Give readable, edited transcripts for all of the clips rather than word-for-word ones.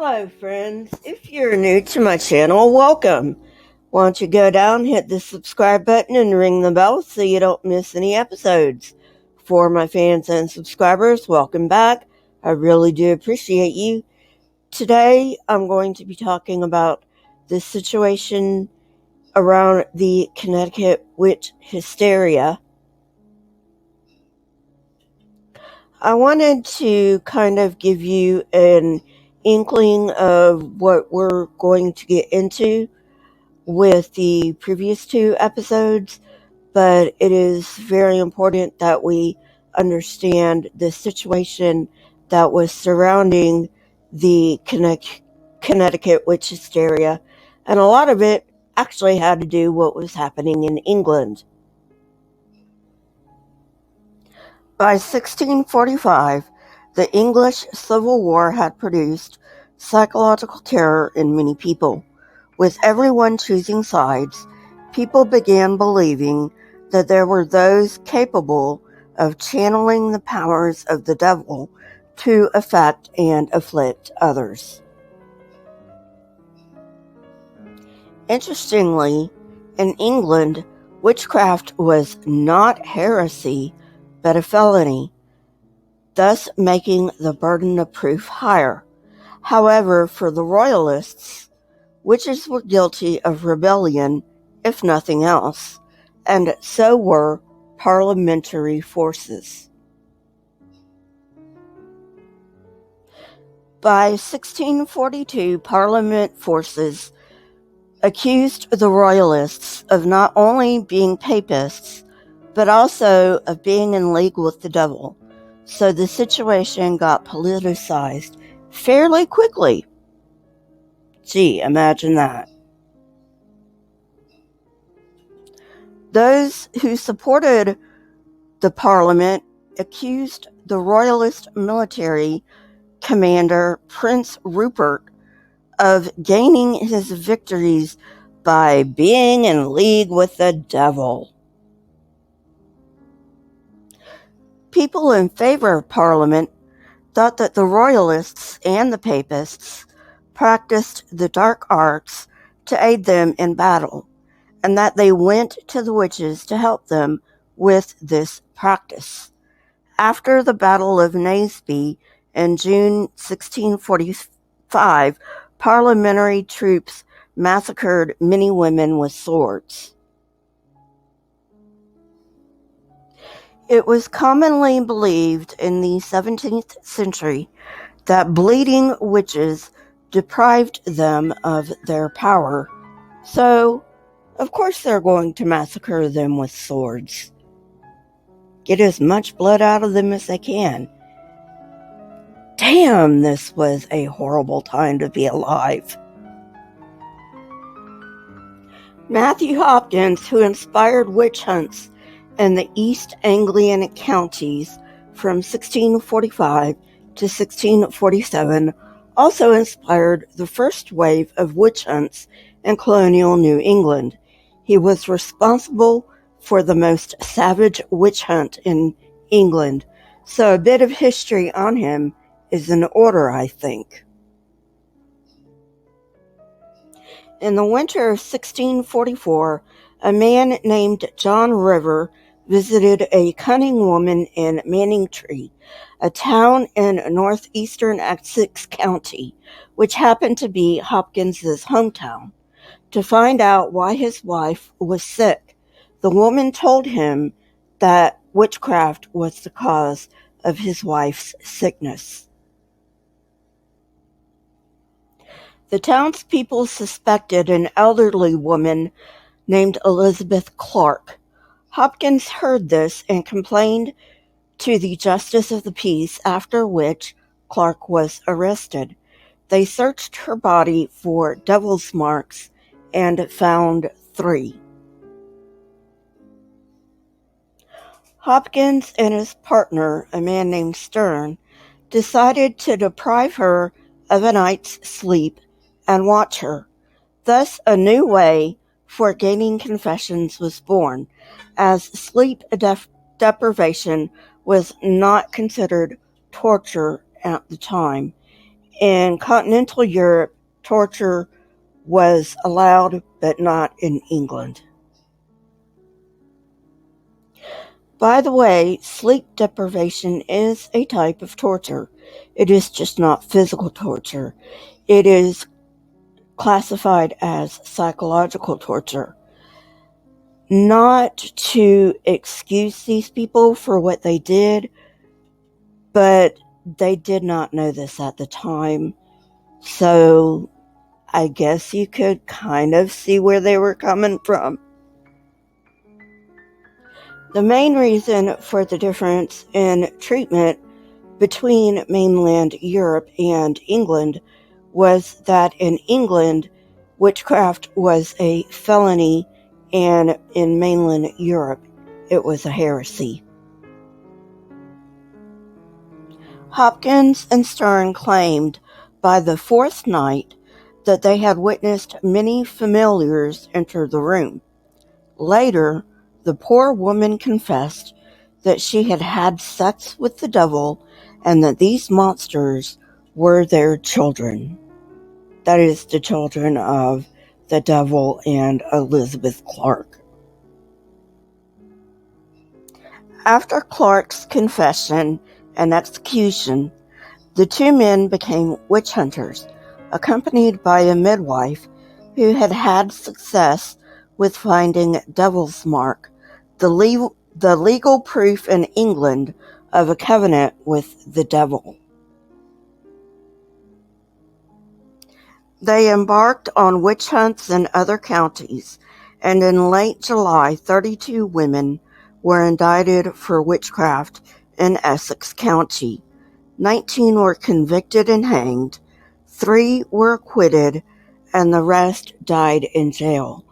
Hello friends, if you're new to my channel, welcome. Why don't you go down, hit the subscribe button and ring the bell so you don't miss any episodes. For my fans and subscribers, welcome back. I really do appreciate you. Today I'm going to be talking about the situation around the Connecticut witch hysteria. I wanted to kind of give you an inkling of what we're going to get into with the previous two episodes, but it is very important that we understand the situation that was surrounding the Connecticut witch hysteria, and a lot of it actually had to do what was happening in England. By 1645, the English Civil War had produced psychological terror in many people. With everyone choosing sides, people began believing that there were those capable of channeling the powers of the devil to affect and afflict others. Interestingly, in England, witchcraft was not heresy, but a felony, thus making the burden of proof higher. However, for the royalists, witches were guilty of rebellion, if nothing else, and so were parliamentary forces. By 1642, Parliament forces accused the royalists of not only being papists, but also of being in league with the devil. So the situation got politicized fairly quickly. Gee, imagine that. Those who supported the Parliament accused the royalist military commander, Prince Rupert, of gaining his victories by being in league with the devil. People in favor of Parliament thought that the royalists and the papists practiced the dark arts to aid them in battle, and that they went to the witches to help them with this practice. After the Battle of Naseby in June 1645, parliamentary troops massacred many women with swords. It was commonly believed in the 17th century that bleeding witches deprived them of their power, so of course they're going to massacre them with swords. Get as much blood out of them as they can. Damn, this was a horrible time to be alive. Matthew Hopkins, who inspired witch hunts in the East Anglian counties from 1645 to 1647, also inspired the first wave of witch hunts in colonial New England. He was responsible for the most savage witch hunt in England, so a bit of history on him is in order, I think. In the winter of 1644, a man named John River visited a cunning woman in Manningtree, a town in northeastern Essex County, which happened to be Hopkins's hometown, to find out why his wife was sick. The woman told him that witchcraft was the cause of his wife's sickness. The townspeople suspected an elderly woman named Elizabeth Clark. Hopkins heard this and complained to the Justice of the Peace, after which Clark was arrested. They searched her body for devil's marks and found 3. Hopkins and his partner, a man named Stern, decided to deprive her of a night's sleep and watch her. Thus, a new way for gaining confessions was born, as sleep deprivation was not considered torture at the time. In continental Europe, torture was allowed, but not in England. By the way, sleep deprivation is a type of torture. It is just not physical torture. It is classified as psychological torture. Not to excuse these people for what they did, but they did not know this at the time. So I guess you could kind of see where they were coming from. The main reason for the difference in treatment between mainland Europe and England was that in England, witchcraft was a felony, and in mainland Europe, it was a heresy. Hopkins and Stern claimed by the fourth night that they had witnessed many familiars enter the room. Later, the poor woman confessed that she had had sex with the devil and that these monsters were their children. That is, the children of the devil and Elizabeth Clark. After Clark's confession and execution, the two men became witch hunters, accompanied by a midwife who had had success with finding devil's mark, the legal proof in England of a covenant with the devil. They embarked on witch hunts in other counties, and in late July, 32 women were indicted for witchcraft in Essex County. 19 were convicted and hanged, 3 were acquitted, and the rest died in jail,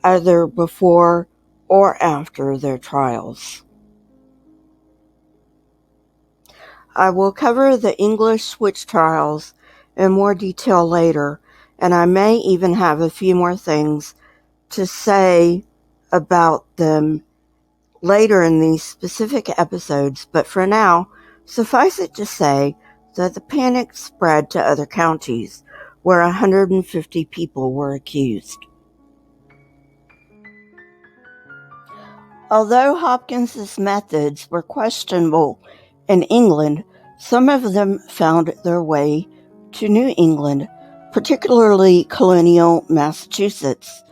either before or after their trials. I will cover the English witch trials in more detail later, and I may even have a few more things to say about them later in these specific episodes, but for now, suffice it to say that the panic spread to other counties, where 150 people were accused. Although Hopkins's methods were questionable in England, some of them found their way to New England, particularly colonial Massachusetts.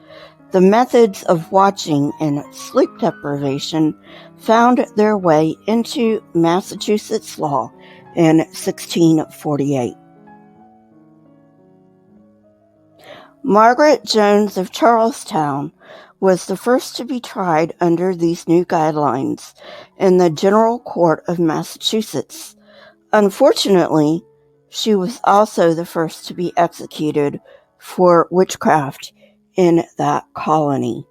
The methods of watching and sleep deprivation found their way into Massachusetts law in 1648. Margaret Jones of Charlestown was the first to be tried under these new guidelines in the General Court of Massachusetts. Unfortunately, she was also the first to be executed for witchcraft in that colony.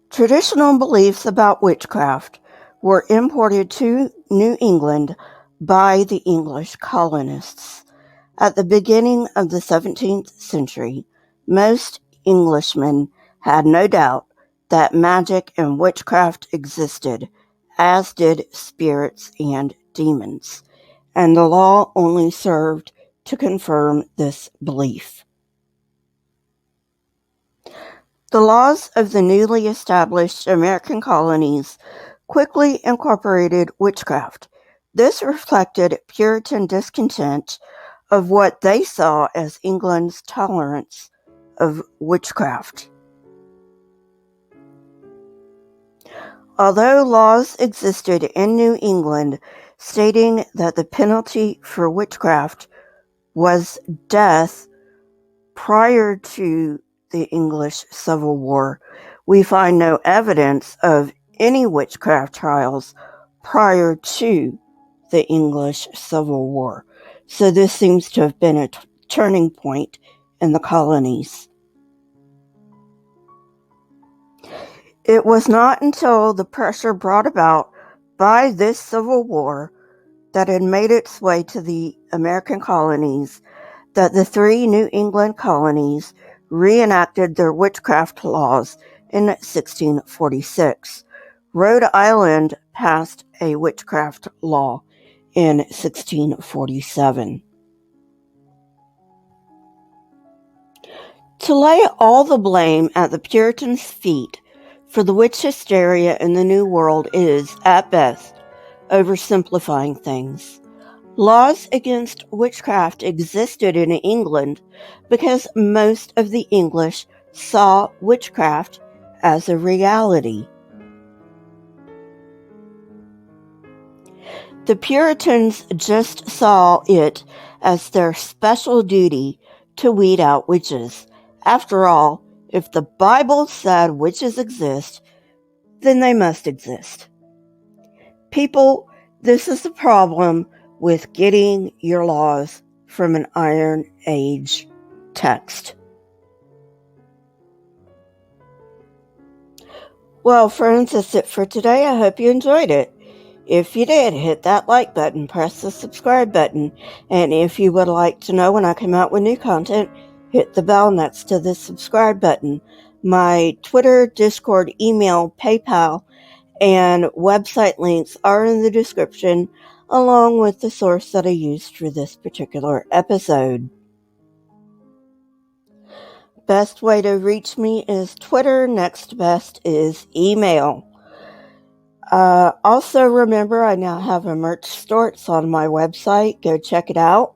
Traditional beliefs about witchcraft were imported to New England by the English colonists. At the beginning of the 17th century, most Englishmen had no doubt that magic and witchcraft existed, as did spirits and demons, and the law only served to confirm this belief. The laws of the newly established American colonies quickly incorporated witchcraft. This reflected Puritan discontent of what they saw as England's tolerance of witchcraft. Although laws existed in New England stating that the penalty for witchcraft was death prior to the English Civil War, we find no evidence of any witchcraft trials prior to the English Civil War. So this seems to have been a turning point in the colonies. It was not until the pressure brought about by this Civil War that had made its way to the American colonies that the 3 New England colonies reenacted their witchcraft laws in 1646. Rhode Island passed a witchcraft law in 1647. To lay all the blame at the Puritans' feet for the witch hysteria in the New World is, at best, oversimplifying things. Laws against witchcraft existed in England because most of the English saw witchcraft as a reality. The Puritans just saw it as their special duty to weed out witches. After all, if the Bible said witches exist, then they must exist. People, this is the problem with getting your laws from an Iron Age text. Well, friends, that's it for today. I hope you enjoyed it. If you did, hit that like button, press the subscribe button, and if you would like to know when I come out with new content, hit the bell next to the subscribe button. My Twitter, Discord, email, PayPal, and website links are in the description, along with the source that I used for this particular episode. Best way to reach me is Twitter. Next best is email. Also remember, I now have a merch store. It's on my website. Go check it out.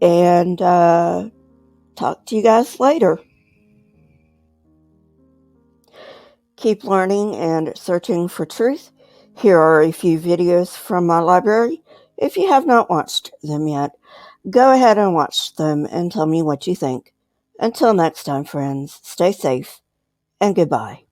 And talk to you guys later. Keep learning and searching for truth. Here are a few videos from my library. If you have not watched them yet, go ahead and watch them and tell me what you think. Until next time, friends, stay safe and goodbye.